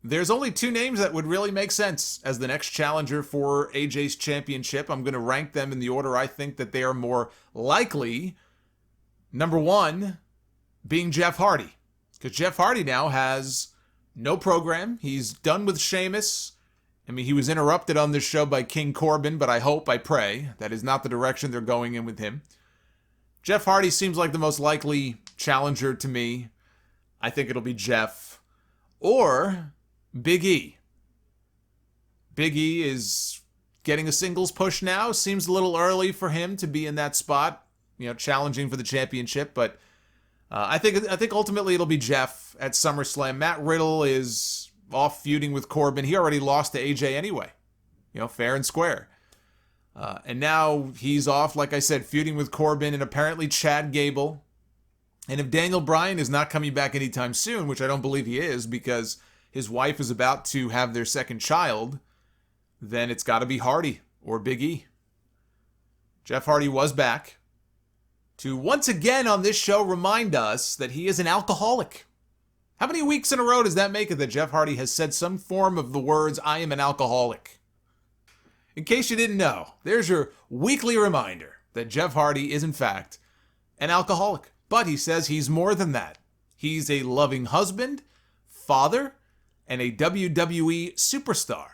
there's only two names that would really make sense as the next challenger for AJ's championship. I'm going to rank them in the order I think that they are more likely. Number one being Jeff Hardy. Because Jeff Hardy now has no program. He's done with Sheamus. I mean, he was interrupted on this show by King Corbin, but I pray, that is not the direction they're going in with him. Jeff Hardy seems like the most likely challenger to me. I think it'll be Jeff. Or Big E. Big E is getting a singles push now. Seems a little early for him to be in that spot, challenging for the championship, but I think ultimately it'll be Jeff at SummerSlam. Matt Riddle is off feuding with Corbin. He already lost to AJ anyway, fair and square. And now he's off, like I said, feuding with Corbin and apparently Chad Gable. And if Daniel Bryan is not coming back anytime soon, which I don't believe he is because his wife is about to have their second child, then it's got to be Hardy or Big E. Jeff Hardy was back to once again on this show remind us that he is an alcoholic. How many weeks in a row does that make it that Jeff Hardy has said some form of the words, "I am an alcoholic"? In case you didn't know, there's your weekly reminder that Jeff Hardy is in fact an alcoholic. But he says he's more than that. He's a loving husband, father, and a WWE superstar.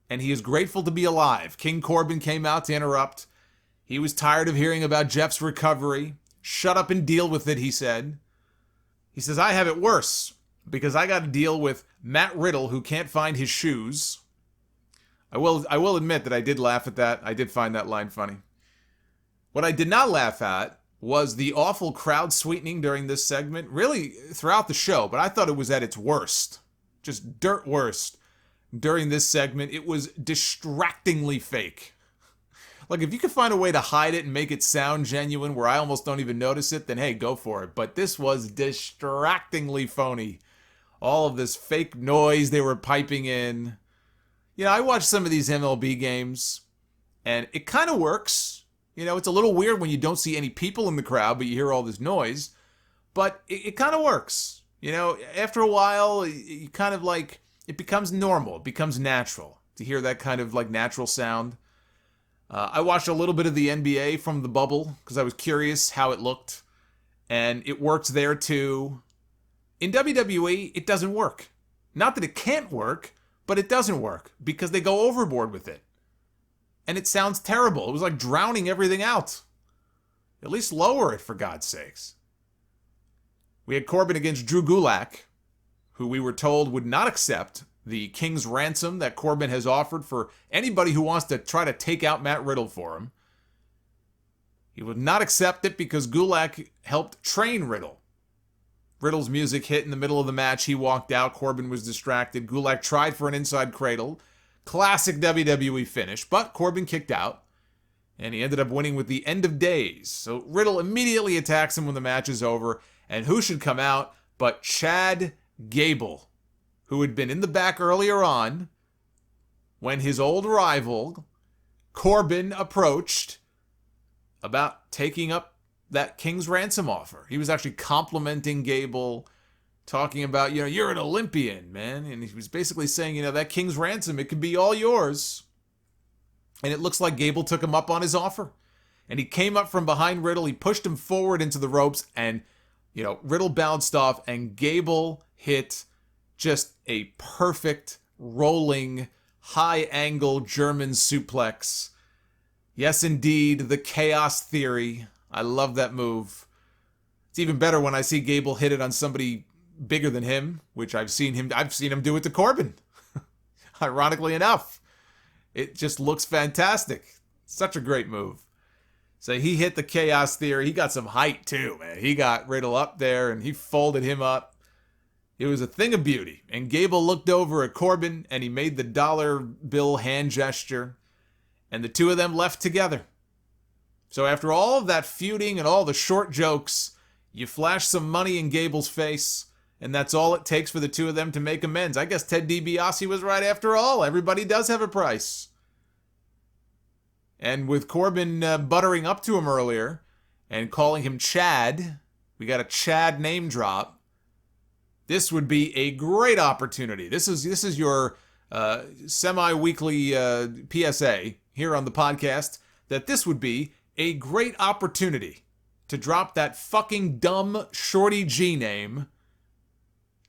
And he is grateful to be alive. King Corbin came out to interrupt. He was tired of hearing about Jeff's recovery. Shut up and deal with it, he said. He says, I have it worse because I got to deal with Matt Riddle who can't find his shoes. I will admit that I did laugh at that. I did find that line funny. What I did not laugh at was the awful crowd sweetening during this segment, really throughout the show, but I thought it was at its worst. Just dirt worst. During this segment, it was distractingly fake. Like, if you could find a way to hide it and make it sound genuine where I almost don't even notice it, then hey, go for it. But this was distractingly phony. All of this fake noise they were piping in. I watched some of these MLB games, and it kind of works. It's a little weird when you don't see any people in the crowd, but you hear all this noise. But it kind of works. After a while, you kind of like, it becomes normal. It becomes natural to hear that kind of like natural sound. I watched a little bit of the NBA from the bubble because I was curious how it looked. And it works there too. In WWE, it doesn't work. Not that it can't work, but it doesn't work because they go overboard with it. And it sounds terrible. It was like drowning everything out. At least lower it, for God's sakes. We had Corbin against Drew Gulak, who we were told would not accept the king's ransom that Corbin has offered for anybody who wants to try to take out Matt Riddle for him. He would not accept it because Gulak helped train Riddle. Riddle's music hit in the middle of the match. He walked out. Corbin was distracted. Gulak tried for an inside cradle. Classic WWE finish, but Corbin kicked out. And he ended up winning with the end of days. So Riddle immediately attacks him when the match is over. And who should come out but Chad Gable, who had been in the back earlier on when his old rival, Corbin, approached about taking up that King's Ransom offer. He was actually complimenting Gable, talking about, you're an Olympian, man. And he was basically saying, that King's Ransom, it could be all yours. And it looks like Gable took him up on his offer. And he came up from behind Riddle. He pushed him forward into the ropes. And, Riddle bounced off. And Gable hit just a perfect, rolling, high-angle German suplex. Yes, indeed, the Chaos Theory. I love that move. It's even better when I see Gable hit it on somebody bigger than him, which I've seen him do it to Corbin. Ironically enough. It just looks fantastic. Such a great move. So he hit the Chaos Theory. He got some height too, man. He got Riddle up there and he folded him up. It was a thing of beauty. And Gable looked over at Corbin and he made the dollar bill hand gesture. And the two of them left together. So after all of that feuding and all the short jokes, you flash some money in Gable's face. And that's all it takes for the two of them to make amends. I guess Ted DiBiase was right after all. Everybody does have a price. And with Corbin buttering up to him earlier and calling him Chad, we got a Chad name drop. this would be a great opportunity. This is your semi-weekly PSA here on the podcast, that this would be a great opportunity to drop that fucking dumb Shorty G name,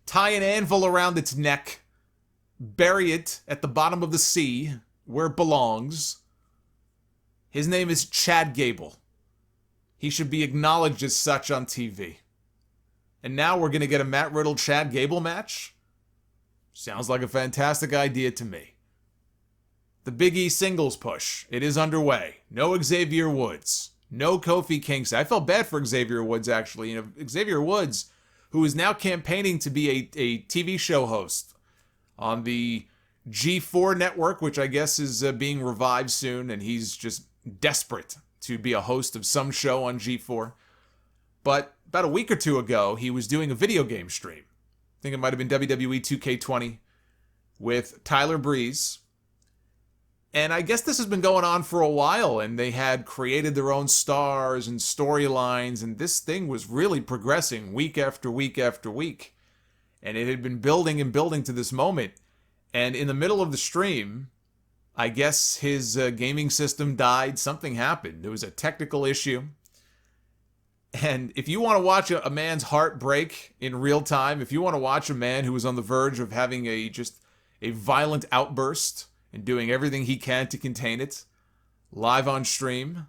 tie an anvil around its neck, bury it at the bottom of the sea where it belongs. His name is Chad Gable. He should be acknowledged as such on TV. And now we're going to get a Matt Riddle Chad Gable match? Sounds like a fantastic idea to me. The Big E singles push. It is underway. No Xavier Woods. No Kofi Kingston. I felt bad for Xavier Woods, actually. You know, Xavier Woods, who is now campaigning to be a TV show host on the G4 network, which I guess is being revived soon, and he's just desperate to be a host of some show on G4. But about a week or two ago, he was doing a video game stream. I think it might have been WWE 2K20 with Tyler Breeze. And I guess this has been going on for a while, and they had created their own stars and storylines, and this thing was really progressing week after week after week. And it had been building and building to this moment. And in the middle of the stream, I guess his gaming system died. Something happened. There was a technical issue. And if you want to watch a man's heart break in real time, if you want to watch a man who was on the verge of having a violent outburst and doing everything he can to contain it, live on stream,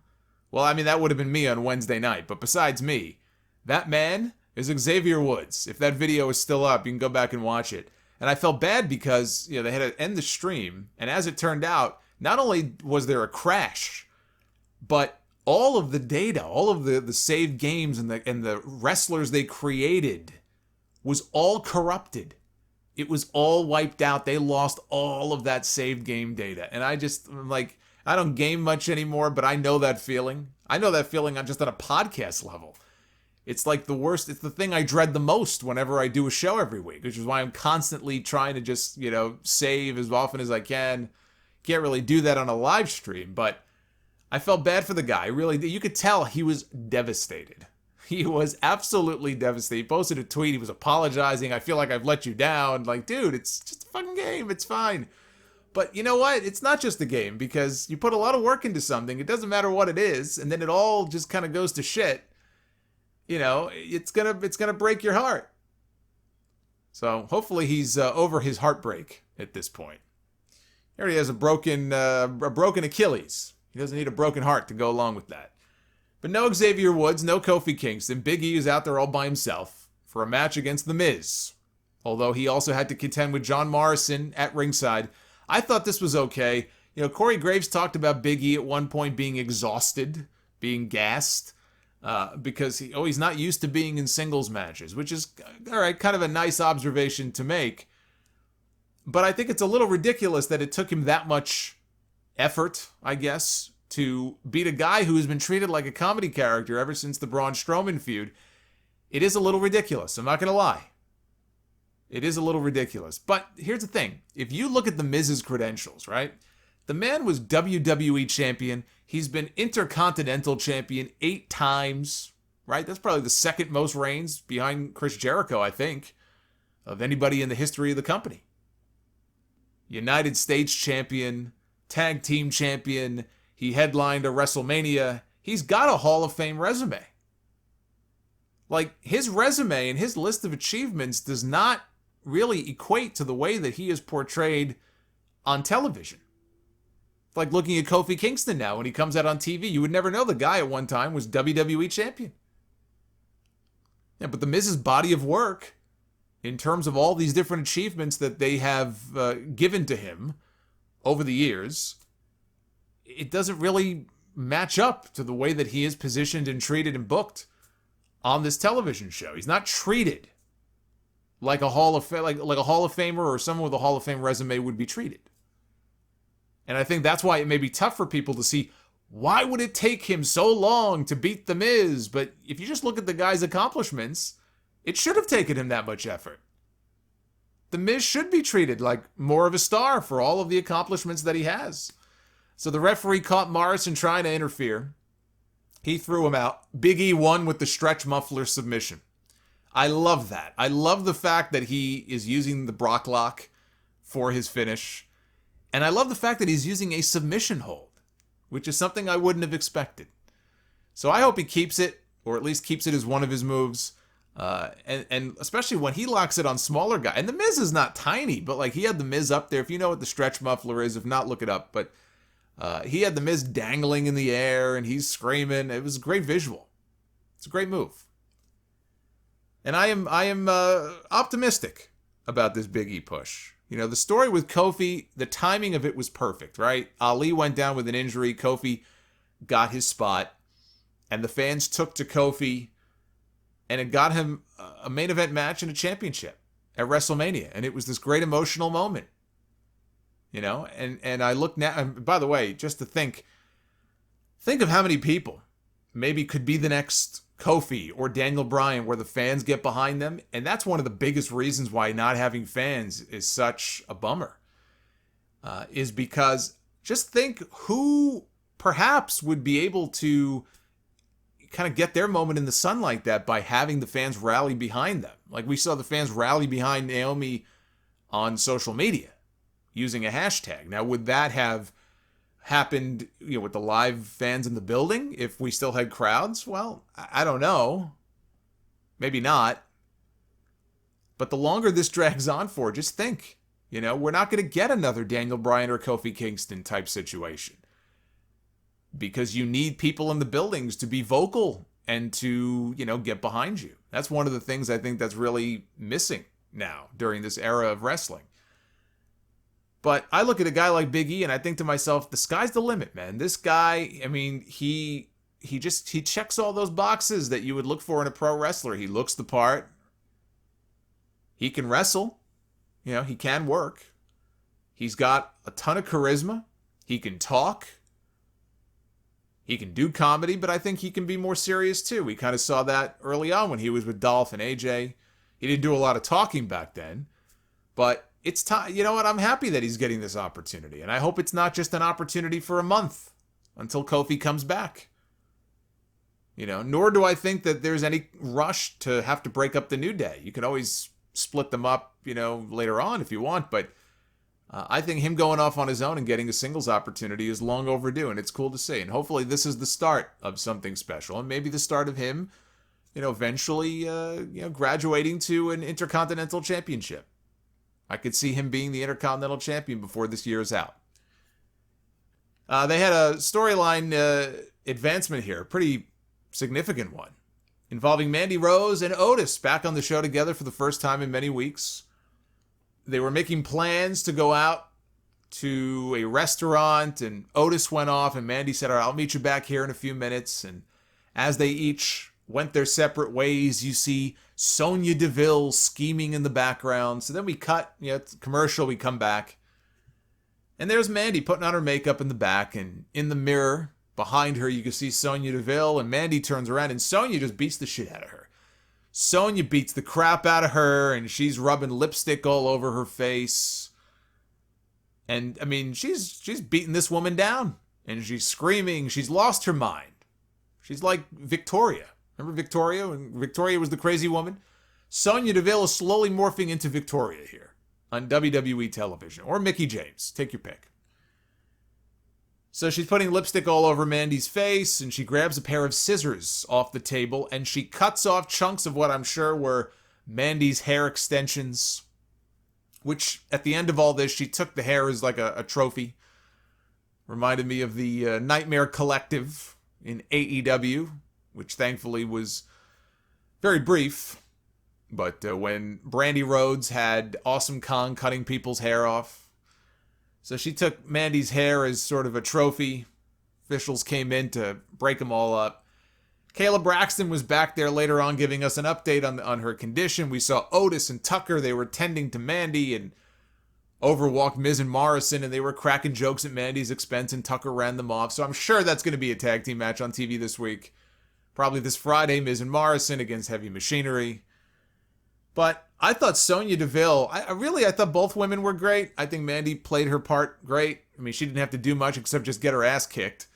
well, I mean, that would have been me on Wednesday night. But besides me, that man is Xavier Woods. If that video is still up, you can go back and watch it. And I felt bad because, you know, they had to end the stream. And as it turned out, not only was there a crash, but all of the data, all of the saved games and the wrestlers they created was all corrupted. It was all wiped out. They lost all of that saved game data. And I'm like, I don't game much anymore, but I know that feeling. I know that feeling just on a podcast level. It's like the worst. It's the thing I dread the most whenever I do a show every week, which is why I'm constantly trying to just, you know, save as often as I can. Can't really do that on a live stream, but I felt bad for the guy. Really, you could tell he was devastated. He was absolutely devastated. He posted a tweet. He was apologizing. I feel like I've let you down. Like, dude, it's just a fucking game. It's fine. But you know what? It's not just a game, because you put a lot of work into something. It doesn't matter what it is, and then it all just kind of goes to shit. You know, it's gonna break your heart. So hopefully he's over his heartbreak at this point. He already has a broken Achilles. He doesn't need a broken heart to go along with that. But no Xavier Woods, no Kofi Kingston. Big E is out there all by himself for a match against The Miz. Although he also had to contend with John Morrison at ringside. I thought this was okay. You know, Corey Graves talked about Big E at one point being exhausted, being gassed, because he's not used to being in singles matches, which is, all right, kind of a nice observation to make. But I think it's a little ridiculous that it took him that much effort, I guess, to beat a guy who has been treated like a comedy character ever since the Braun Strowman feud. It is a little ridiculous. I'm not going to lie. It is a little ridiculous. But here's the thing. If you look at The Miz's credentials, right? The man was WWE champion. He's been Intercontinental champion 8 times, right? That's probably the second most reigns behind Chris Jericho, I think, of anybody in the history of the company. United States champion, tag team champion. He headlined a WrestleMania. He's got a Hall of Fame resume. Like, his resume and his list of achievements does not really equate to the way that he is portrayed on television. It's like looking at Kofi Kingston now when he comes out on TV. You would never know the guy at one time was WWE champion. Yeah, but The Miz's body of work, in terms of all these different achievements that they have given to him over the years, it doesn't really match up to the way that he is positioned and treated and booked on this television show. He's not treated like a Hall of Famer or someone with a Hall of Fame resume would be treated. And I think that's why it may be tough for people to see, why would it take him so long to beat The Miz? But if you just look at the guy's accomplishments, it should have taken him that much effort. The Miz should be treated like more of a star for all of the accomplishments that he has. So the referee caught Morrison trying to interfere. He threw him out. Big E won with the stretch muffler submission. I love that. I love the fact that he is using the Brock Lock for his finish. And I love the fact that he's using a submission hold, which is something I wouldn't have expected. So I hope he keeps it, or at least keeps it as one of his moves. And especially when he locks it on smaller guys. And The Miz is not tiny, but like he had The Miz up there. If you know what the stretch muffler is, if not, look it up. But he had The Miz dangling in the air and he's screaming. It was a great visual. It's a great move. And I am optimistic about this Big E push. You know, the story with Kofi, the timing of it was perfect, right? Ali went down with an injury. Kofi got his spot. And the fans took to Kofi. And it got him a main event match and a championship at WrestleMania. And it was this great emotional moment. You know? And I look now, and by the way, just to think of how many people maybe could be the next Kofi or Daniel Bryan where the fans get behind them. And that's one of the biggest reasons why not having fans is such a bummer. Is because just think who perhaps would be able to kind of get their moment in the sun like that by having the fans rally behind them. Like we saw the fans rally behind Naomi on social media using a hashtag. Now, would that have happened, you know, with the live fans in the building if we still had crowds? Well, I don't know. Maybe not. But the longer this drags on for, just think, you know, we're not going to get another Daniel Bryan or Kofi Kingston type situation. Because you need people in the buildings to be vocal and to, you know, get behind you. That's one of the things I think that's really missing now during this era of wrestling. But I look at a guy like Big E and I think to myself, the sky's the limit, man. This guy, I mean, he checks all those boxes that you would look for in a pro wrestler. He looks the part. He can wrestle. You know, he can work. He's got a ton of charisma. He can talk. He can do comedy, but I think he can be more serious too. We kind of saw that early on when he was with Dolph and AJ. He didn't do a lot of talking back then, but it's time. You know what? I'm happy that he's getting this opportunity, and I hope it's not just an opportunity for a month until Kofi comes back. You know, nor do I think that there's any rush to have to break up the New Day. You can always split them up, you know, later on if you want, but I think him going off on his own and getting a singles opportunity is long overdue, and it's cool to see. And hopefully this is the start of something special, and maybe the start of him, you know, eventually, graduating to an Intercontinental Championship. I could see him being the Intercontinental Champion before this year is out. They had a storyline advancement here, a pretty significant one, involving Mandy Rose and Otis back on the show together for the first time in many weeks. They were making plans to go out to a restaurant, and Otis went off, and Mandy said, all right, I'll meet you back here in a few minutes. And as they each went their separate ways, you see Sonya Deville scheming in the background. So then we cut, it's a commercial, we come back. And there's Mandy putting on her makeup in the back, and in the mirror behind her, you can see Sonya Deville, and Mandy turns around, and Sonya just beats the shit out of her. Sonya beats the crap out of her, and she's rubbing lipstick all over her face. And, I mean, she's beating this woman down. And she's screaming. She's lost her mind. She's like Victoria. Remember Victoria? When Victoria was the crazy woman? Sonya Deville is slowly morphing into Victoria here on WWE television. Or Mickie James. Take your pick. So she's putting lipstick all over Mandy's face, and she grabs a pair of scissors off the table, and she cuts off chunks of what I'm sure were Mandy's hair extensions, which at the end of all this, she took the hair as like a trophy. Reminded me of the Nightmare Collective in AEW, which thankfully was very brief. But when Brandy Rhodes had Awesome Kong cutting people's hair off, so she took Mandy's hair as sort of a trophy. Officials came in to break them all up. Kayla Braxton was back there later on giving us an update on her condition. We saw Otis and Tucker. They were tending to Mandy, and overwalked Miz and Morrison, and they were cracking jokes at Mandy's expense, and Tucker ran them off. So I'm sure that's going to be a tag team match on TV this week. Probably this Friday, Miz and Morrison against Heavy Machinery. But I thought Sonya Deville, I thought both women were great. I think Mandy played her part great. I mean, she didn't have to do much except just get her ass kicked.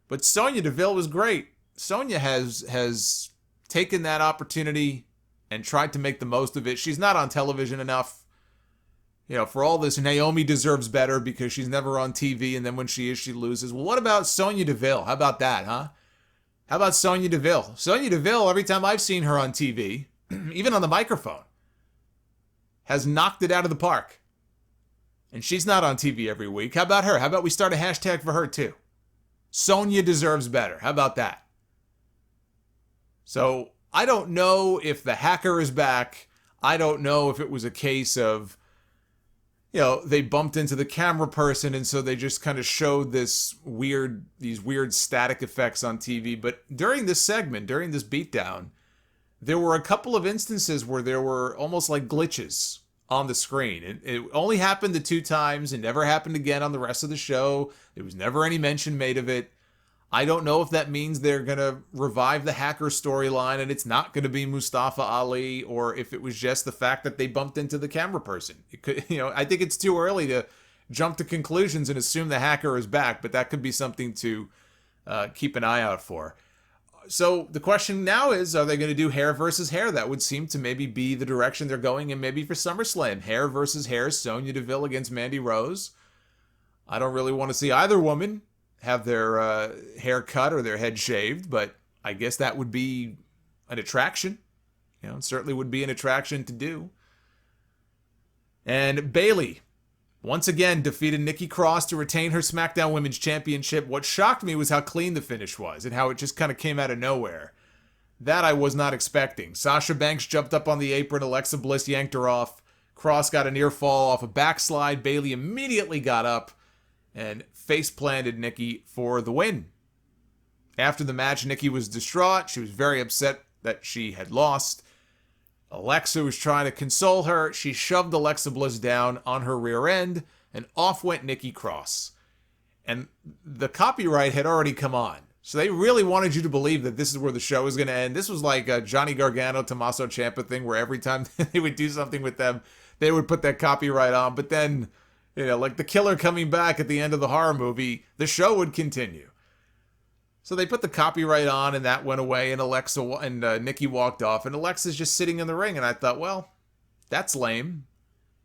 But Sonya Deville was great. Sonya has taken that opportunity and tried to make the most of it. She's not on television enough. For all this, Naomi deserves better because she's never on TV, and then when she is, she loses. Well, what about Sonya Deville? How about that, huh? How about Sonya Deville? Sonya Deville, every time I've seen her on TV, even on the microphone, has knocked it out of the park. And she's not on TV every week. How about her? How about we start a hashtag for her too? Sonya deserves better. How about that? So I don't know if the hacker is back. I don't know if it was a case of, they bumped into the camera person and so they just kind of showed these weird static effects on TV. But during this segment, during this beatdown, there were a couple of instances where there were almost like glitches on the screen. It only happened the 2 times and never happened again on the rest of the show. There was never any mention made of it. I don't know if that means they're going to revive the hacker storyline and it's not going to be Mustafa Ali, or if it was just the fact that they bumped into the camera person. It could, I think it's too early to jump to conclusions and assume the hacker is back, but that could be something to keep an eye out for. So the question now is, are they going to do hair versus hair? That would seem to maybe be the direction they're going, and maybe for SummerSlam, hair versus hair, Sonya Deville against Mandy Rose. I don't really want to see either woman have their hair cut or their head shaved, but I guess that would be an attraction. It certainly would be an attraction to do. And Bayley, once again, defeated Nikki Cross to retain her SmackDown Women's Championship. What shocked me was how clean the finish was and how it just kind of came out of nowhere. That I was not expecting. Sasha Banks jumped up on the apron. Alexa Bliss yanked her off. Cross got a near fall off a backslide. Bayley immediately got up and face-planted Nikki for the win. After the match, Nikki was distraught. She was very upset that she had lost. Alexa was trying to console her. She shoved Alexa Bliss down on her rear end, and off went Nikki Cross. And the copyright had already come on. So they really wanted you to believe that this is where the show was going to end. This was like a Johnny Gargano, Tommaso Ciampa thing where every time they would do something with them, they would put that copyright on. But then, like the killer coming back at the end of the horror movie, the show would continue. So they put the copyright on, and that went away, and Alexa and Nikki walked off, and Alexa's just sitting in the ring, and I thought, well, that's lame.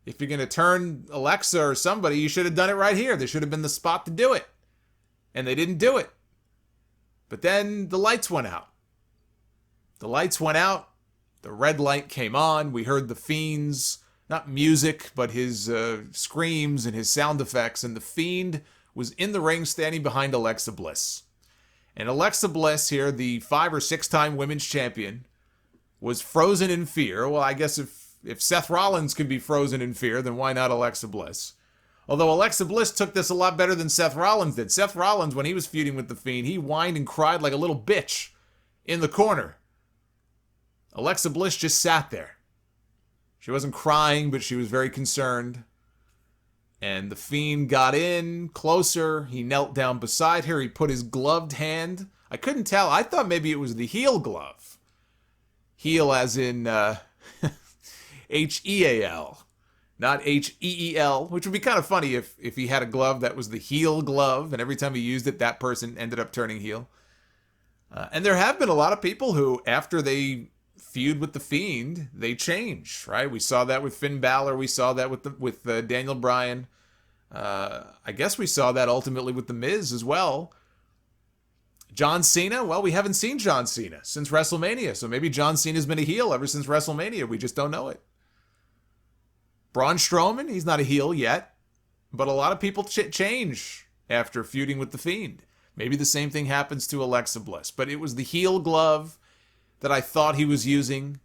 If you're going to turn Alexa or somebody, you should have done it right here. There should have been the spot to do it. And they didn't do it. But then the lights went out. The lights went out. The red light came on. We heard the Fiend's, not music, but his screams and his sound effects. And the Fiend was in the ring standing behind Alexa Bliss. And Alexa Bliss here, the 5 or 6 time women's champion, was frozen in fear. Well, I guess if Seth Rollins can be frozen in fear, then why not Alexa Bliss? Although Alexa Bliss took this a lot better than Seth Rollins did. Seth Rollins, when he was feuding with The Fiend, he whined and cried like a little bitch in the corner. Alexa Bliss just sat there. She wasn't crying, but she was very concerned. And The Fiend got in closer. He knelt down beside her. He put his gloved hand. I couldn't tell. I thought maybe it was the heel glove. Heel as in H-E-A-L. Not H-E-E-L, which would be kind of funny if he had a glove that was the heel glove, and every time he used it, that person ended up turning heel. And there have been a lot of people who, after they feud with The Fiend, they change, right? We saw that with Finn Balor. We saw that with Daniel Bryan. I guess we saw that ultimately with The Miz as well. John Cena, well, we haven't seen John Cena since WrestleMania, so maybe John Cena's been a heel ever since WrestleMania. We just don't know it. Braun Strowman, he's not a heel yet, but a lot of people change after feuding with The Fiend. Maybe the same thing happens to Alexa Bliss, but it was the heel glove that I thought he was using.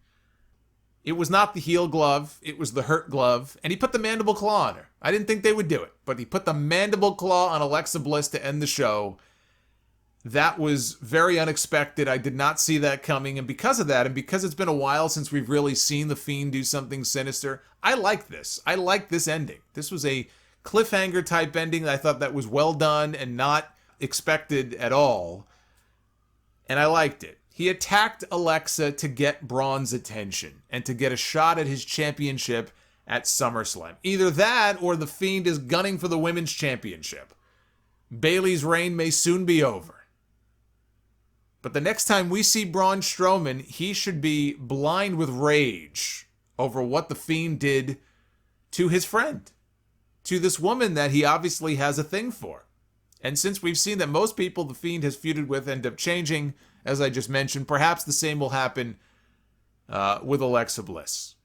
It was not the heel glove, it was the hurt glove, and he put the mandible claw on her. I didn't think they would do it, but he put the mandible claw on Alexa Bliss to end the show. That was very unexpected. I did not see that coming, and because of that, and because it's been a while since we've really seen The Fiend do something sinister, I like this. I like this ending. This was a cliffhanger type ending. I thought that was well done and not expected at all, and I liked it. He attacked Alexa to get Braun's attention and to get a shot at his championship at SummerSlam. Either that or The Fiend is gunning for the women's championship. Bayley's reign may soon be over. But the next time we see Braun Strowman, he should be blind with rage over what the Fiend did to his friend, to this woman that he obviously has a thing for. And since we've seen that most people the Fiend has feuded with end up changing, as I just mentioned, perhaps the same will happen with Alexa Bliss.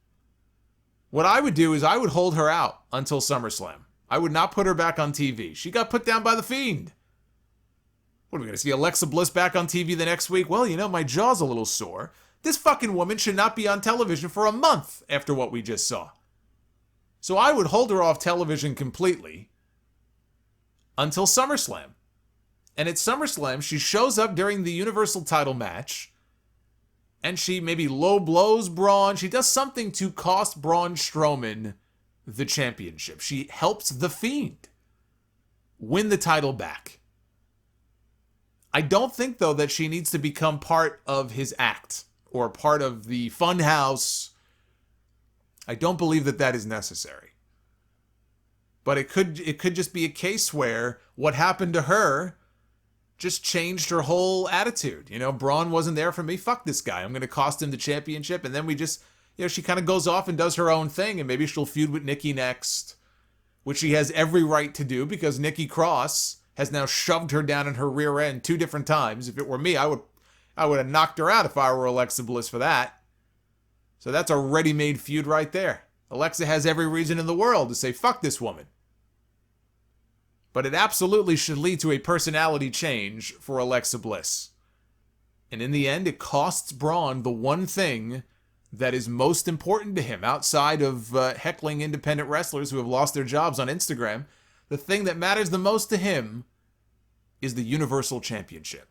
What I would do is I would hold her out until SummerSlam. I would not put her back on TV. She got put down by the Fiend. What, are we going to see Alexa Bliss back on TV the next week? Well, my jaw's a little sore. This fucking woman should not be on television for a month after what we just saw. So I would hold her off television completely until SummerSlam. And at SummerSlam, she shows up during the Universal title match, and she maybe low blows Braun. She does something to cost Braun Strowman the championship. She helps the Fiend win the title back. I don't think, though, that she needs to become part of his act or part of the funhouse. I don't believe that that is necessary. But it could just be a case where what happened to her just changed her whole attitude. Braun wasn't there for me. Fuck this guy. I'm going to cost him the championship. And then we just, she kind of goes off and does her own thing. And maybe she'll feud with Nikki next, which she has every right to do because Nikki Cross has now shoved her down in her rear end 2 different times. If it were me, I would have knocked her out if I were Alexa Bliss for that. So that's a ready-made feud right there. Alexa has every reason in the world to say, fuck this woman. But it absolutely should lead to a personality change for Alexa Bliss. And in the end, it costs Braun the one thing that is most important to him outside of heckling independent wrestlers who have lost their jobs on Instagram. The thing that matters the most to him is the Universal Championship.